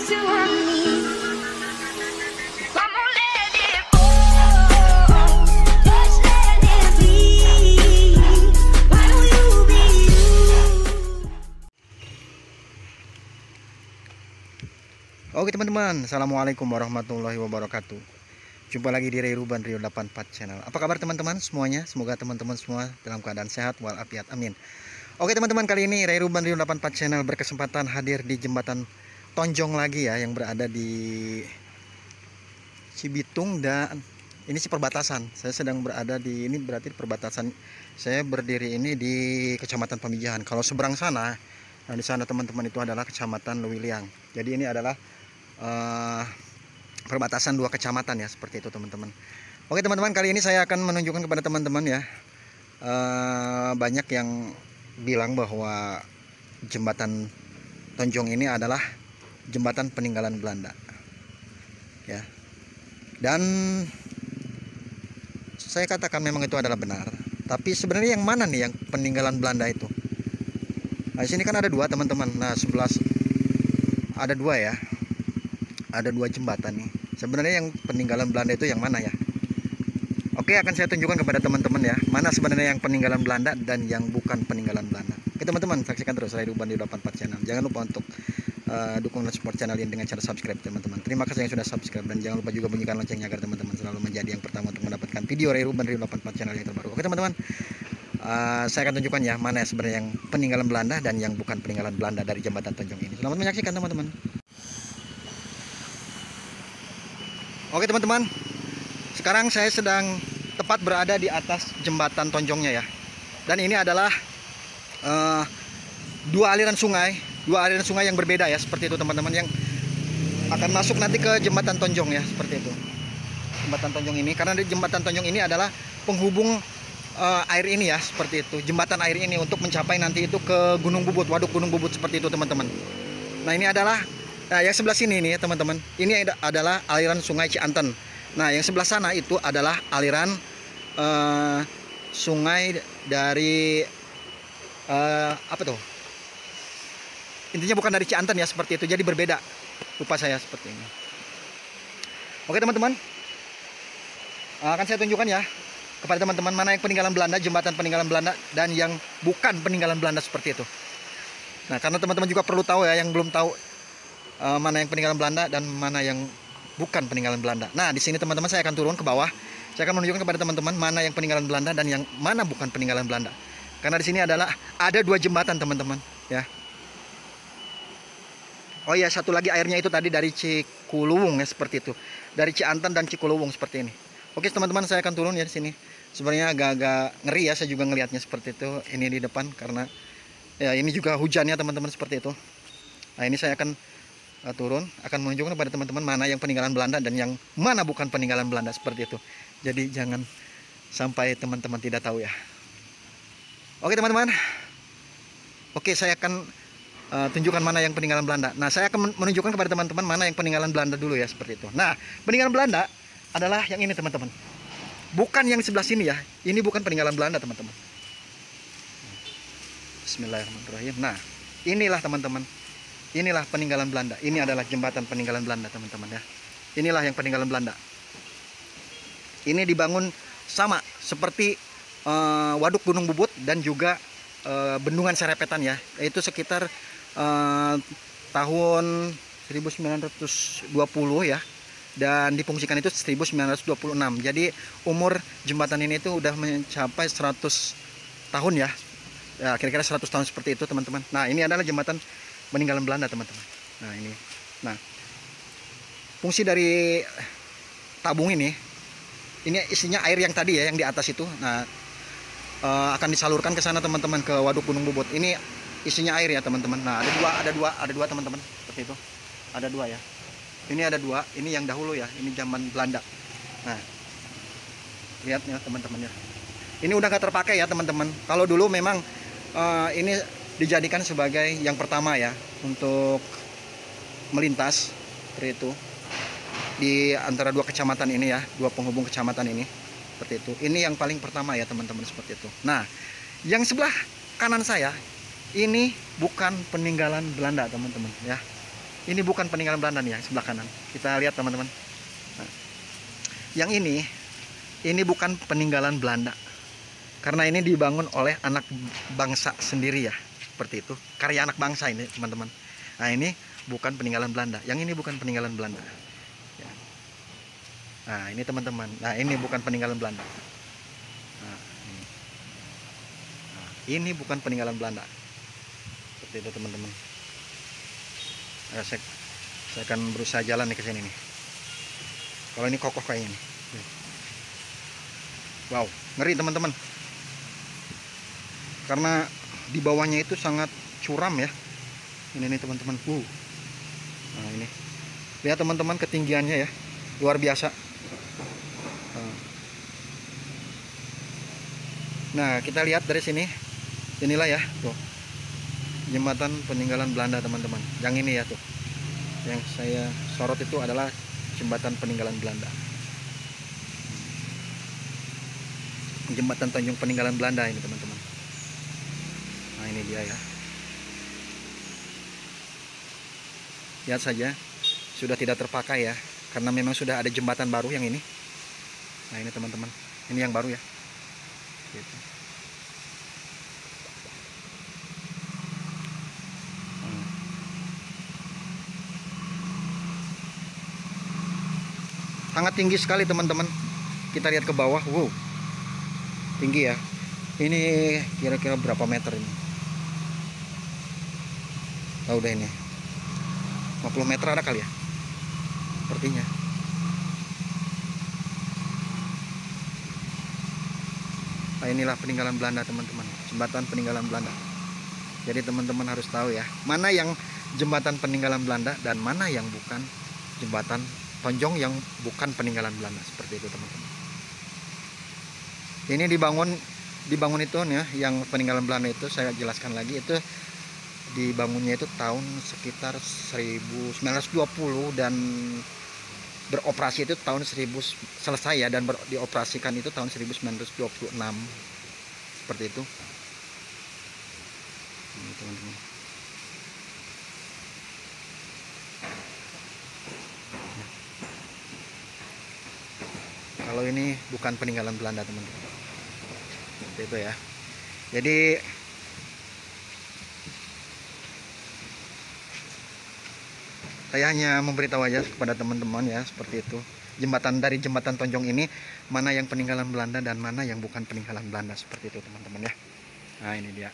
to me. Come on, let it go. Just let it be. Why don't you be you? Oke teman-teman, assalamualaikum warahmatullahi wabarakatuh. Jumpa lagi di Ray Ruban Rio 84 channel. Apa kabar teman-teman semuanya? Semoga teman-teman semua dalam keadaan sehat walafiat, amin. Oke teman-teman, kali ini Ray Ruban Rio 84 channel berkesempatan hadir di jembatan Tonjong lagi ya, yang berada di Cibitung, dan ini sih perbatasan. Saya sedang berada di ini, berarti perbatasan. Saya berdiri ini di Kecamatan Pamijahan. Kalau seberang sana, nah di sana teman-teman itu adalah Kecamatan Lewiliang. Jadi ini adalah perbatasan dua kecamatan ya, seperti itu teman-teman. Oke teman-teman, kali ini saya akan menunjukkan kepada teman-teman ya, banyak yang bilang bahwa jembatan Tonjong ini adalah jembatan peninggalan Belanda ya, dan saya katakan memang itu adalah benar. Tapi sebenarnya yang mana nih yang peninggalan Belanda itu? Nah, di sini kan ada dua teman-teman. Nah, 11 ada dua ya. Ada dua jembatan nih. Sebenarnya yang peninggalan Belanda itu yang mana ya? Oke, akan saya tunjukkan kepada teman-teman ya, mana sebenarnya yang peninggalan Belanda dan yang bukan peninggalan Belanda. Oke teman-teman, saksikan terus Ray Ruban di 84 channel. Jangan lupa untuk dukung dan support channel ini dengan cara subscribe teman-teman. Terima kasih yang sudah subscribe, dan jangan lupa juga bunyikan loncengnya agar teman-teman selalu menjadi yang pertama untuk mendapatkan video Ray Ruban di 84 channel yang terbaru. Oke teman-teman, saya akan tunjukkan ya mana sebenarnya yang peninggalan Belanda dan yang bukan peninggalan Belanda dari jembatan Tonjong ini. Selamat menyaksikan teman-teman. Oke teman-teman, sekarang saya sedang tepat berada di atas jembatan Tonjongnya ya. Dan ini adalah dua aliran sungai yang berbeda ya, seperti itu teman-teman, yang akan masuk nanti ke jembatan Tonjong ya, seperti itu. Jembatan Tonjong ini, karena di jembatan Tonjong ini adalah penghubung air ini ya, seperti itu. Jembatan air ini untuk mencapai nanti itu ke Gunung Bubut, Waduk Gunung Bubut, seperti itu teman-teman. Nah ini adalah yang sebelah sini nih teman-teman, ini adalah aliran sungai Cianten. Nah yang sebelah sana itu adalah aliran sungai dari apa tuh, intinya bukan dari Cianten ya, seperti itu. Jadi berbeda, lupa saya seperti ini. Oke teman-teman, akan saya tunjukkan ya kepada teman-teman mana yang peninggalan Belanda, jembatan peninggalan Belanda, dan yang bukan peninggalan Belanda, seperti itu. Nah karena teman-teman juga perlu tahu ya, yang belum tahu mana yang peninggalan Belanda dan mana yang bukan peninggalan Belanda. Nah di sini teman-teman saya akan turun ke bawah. Saya akan menunjukkan kepada teman-teman mana yang peninggalan Belanda dan yang mana bukan peninggalan Belanda. Karena di sini adalah ada dua jembatan teman-teman ya. Oh iya, satu lagi airnya itu tadi dari Cikuluwung ya, seperti itu. Dari Cianten dan Cikuluwung seperti ini. Oke teman-teman, saya akan turun ya di sini. Sebenarnya agak-agak ngeri ya, saya juga ngelihatnya seperti itu. Ini di depan karena ya ini juga hujannya teman-teman, seperti itu. Nah ini saya akan turun, akan menunjukkan kepada teman-teman mana yang peninggalan Belanda dan yang mana bukan peninggalan Belanda, seperti itu. Jadi jangan sampai teman-teman tidak tahu ya. Oke teman-teman, oke saya akan tunjukkan mana yang peninggalan Belanda. Nah saya akan menunjukkan kepada teman-teman mana yang peninggalan Belanda dulu ya, seperti itu. Nah peninggalan Belanda adalah yang ini teman-teman, bukan yang sebelah sini ya. Ini bukan peninggalan Belanda teman-teman. Bismillahirrahmanirrahim. Nah inilah teman-teman, inilah peninggalan Belanda. Ini adalah jembatan peninggalan Belanda teman-teman ya. Inilah yang peninggalan Belanda. Ini dibangun sama seperti Waduk Gunung Bubut dan juga Bendungan Serepetan ya. Itu sekitar tahun 1920 ya. Dan difungsikan itu 1926. Jadi umur jembatan ini itu udah mencapai 100 tahun ya. Ya kira-kira 100 tahun seperti itu teman-teman. Nah ini adalah jembatan peninggalan Belanda teman-teman. Nah ini, nah fungsi dari tabung ini isinya air yang tadi ya, yang di atas itu. Nah akan disalurkan ke sana teman-teman, ke Waduk Gunung Bubut. Ini isinya air ya teman-teman. Nah ada dua teman-teman, seperti itu. Ada dua ya. Ini ada dua. Ini yang dahulu ya. Ini zaman Belanda. Nah lihat ya teman-teman ya. Ini udah gak terpakai ya teman-teman. Kalau dulu memang ini dijadikan sebagai yang pertama ya untuk melintas, seperti itu, di antara dua kecamatan ini ya, dua penghubung kecamatan ini, seperti itu. Ini yang paling pertama ya teman-teman, seperti itu. Nah yang sebelah kanan saya ini bukan peninggalan Belanda teman-teman ya. Ini bukan peninggalan Belanda nih yang sebelah kanan. Kita lihat teman-teman. Nah, yang ini bukan peninggalan Belanda. Karena ini dibangun oleh anak bangsa sendiri ya. Seperti itu. Karya anak bangsa ini teman-teman. Nah ini bukan peninggalan Belanda. Yang ini bukan peninggalan Belanda. Ya. Nah ini teman-teman. Nah ini bukan peninggalan Belanda. Nah, ini bukan peninggalan Belanda. Seperti itu teman-teman. Saya akan berusaha jalan nih ke sini nih. Kalau ini kokoh kayak ini. Wow, ngeri teman-teman. Karena di bawahnya itu sangat curam ya. Ini nih teman-teman. Nah ini. Lihat teman-teman ketinggiannya ya. Luar biasa. Nah, kita lihat dari sini. Inilah ya, tuh. Jembatan peninggalan Belanda teman-teman. Yang ini ya tuh. Yang saya sorot itu adalah jembatan peninggalan Belanda. Jembatan Tonjong peninggalan Belanda ini teman-teman. Nah ini dia ya. Lihat saja, sudah tidak terpakai ya, karena memang sudah ada jembatan baru yang ini. Nah ini teman-teman, ini yang baru ya. Gitu. Sangat tinggi sekali teman-teman. Kita lihat ke bawah, wow, tinggi ya. Ini kira-kira berapa meter ini? Oh, udah ini 50 meter ada kali ya, sepertinya. Nah, inilah peninggalan Belanda teman-teman, jembatan peninggalan Belanda. Jadi teman-teman harus tahu ya, mana yang jembatan peninggalan Belanda dan mana yang bukan jembatan Tonjong yang bukan peninggalan Belanda, seperti itu teman-teman. Ini dibangun itu ya, yang peninggalan Belanda itu saya jelaskan lagi, itu dibangunnya itu tahun sekitar 1920 dan beroperasi itu tahun 1000 selesai ya, dan dioperasikan itu tahun 1926, seperti itu. Ini teman-teman. Kalau ini bukan peninggalan Belanda teman-teman, seperti itu ya. Jadi saya hanya memberitahu aja kepada teman-teman ya, seperti itu. Dari jembatan Tonjong ini, mana yang peninggalan Belanda dan mana yang bukan peninggalan Belanda, seperti itu teman-teman ya. Nah ini dia.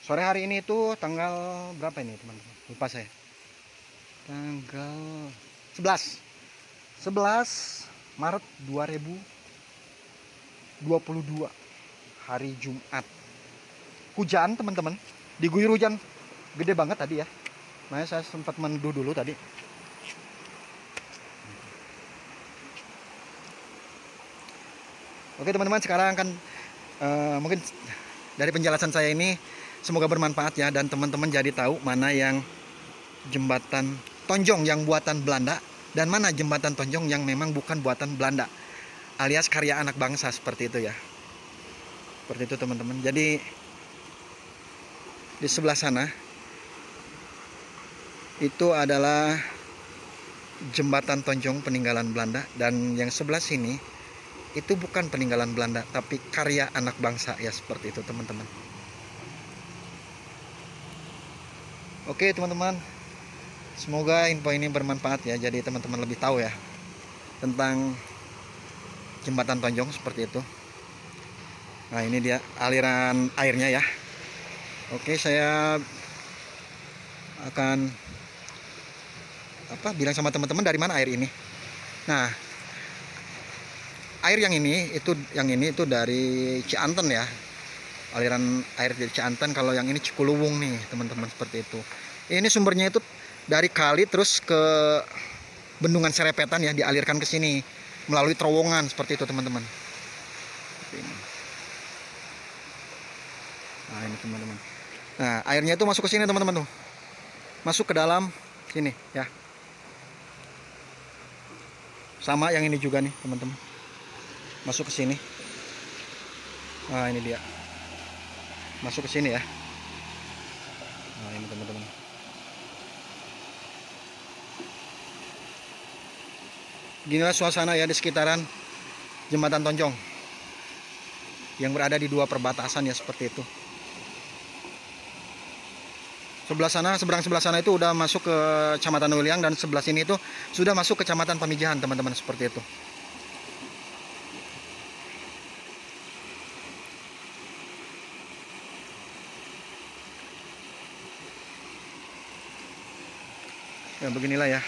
Sore hari ini itu tanggal berapa ini teman-teman? Lupa saya. Tanggal 11 Maret 2022, hari Jumat. Hujan teman-teman, diguyur hujan gede banget tadi ya. Makanya saya sempat menduh dulu tadi. Oke teman-teman, sekarang akan mungkin dari penjelasan saya ini semoga bermanfaat ya, dan teman-teman jadi tahu mana yang jembatan Tonjong yang buatan Belanda dan mana jembatan Tonjong yang memang bukan buatan Belanda, alias karya anak bangsa, seperti itu ya. Seperti itu teman-teman. Jadi di sebelah sana itu adalah jembatan Tonjong peninggalan Belanda, dan yang sebelah sini itu bukan peninggalan Belanda tapi karya anak bangsa ya, seperti itu teman-teman. Oke teman-teman, semoga info ini bermanfaat ya, jadi teman-teman lebih tahu ya tentang jembatan Tonjong, seperti itu. Nah ini dia aliran airnya ya. Oke, saya akan bilang sama teman-teman dari mana air ini. Nah, air yang ini itu dari Cianten ya. Aliran air dari Cianten. Kalau yang ini Cikuluwung nih teman-teman, seperti itu. Ini sumbernya itu dari kali terus ke bendungan Serepetan ya, dialirkan ke sini melalui terowongan, seperti itu teman-teman. Nah ini teman-teman. Nah airnya itu masuk ke sini teman-teman tuh, masuk ke dalam Sini ya. Sama yang ini juga nih teman-teman. Masuk ke sini. Nah ini dia. Masuk ke sini ya. Nah ini teman-teman. Ginilah suasana ya di sekitaran Jembatan Tonjong yang berada di dua perbatasan ya, seperti itu. Sebelah sana, seberang sebelah sana itu udah masuk ke Kecamatan Wiliang, dan sebelah sini itu sudah masuk ke Kecamatan Pamijahan teman-teman, seperti itu. Ya beginilah ya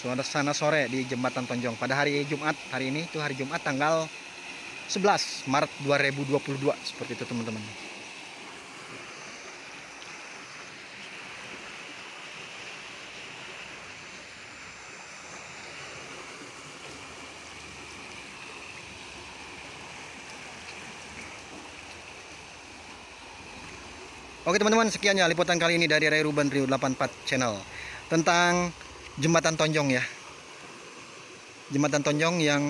suasana sore di Jembatan Tonjong pada hari Jumat. Hari ini itu hari Jumat tanggal 11 Maret 2022, seperti itu teman-teman. Oke teman-teman, sekian ya liputan kali ini dari Ray Ruben Rio 84 channel tentang Jembatan Tonjong ya. Jembatan Tonjong yang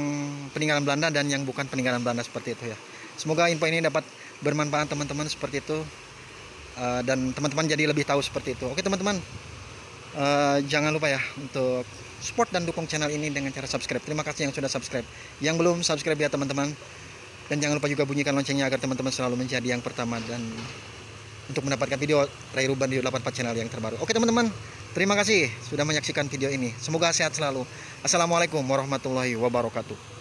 peninggalan Belanda dan yang bukan peninggalan Belanda, seperti itu ya. Semoga info ini dapat bermanfaat teman-teman, seperti itu. Dan teman-teman jadi lebih tahu seperti itu. Oke teman-teman, jangan lupa ya untuk support dan dukung channel ini dengan cara subscribe. Terima kasih yang sudah subscribe. Yang belum subscribe ya teman-teman. Dan jangan lupa juga bunyikan loncengnya agar teman-teman selalu menjadi yang pertama dan untuk mendapatkan video Ray Ruben Rio 84 channel yang terbaru. Oke teman-teman, terima kasih sudah menyaksikan video ini. Semoga sehat selalu. Assalamualaikum warahmatullahi wabarakatuh.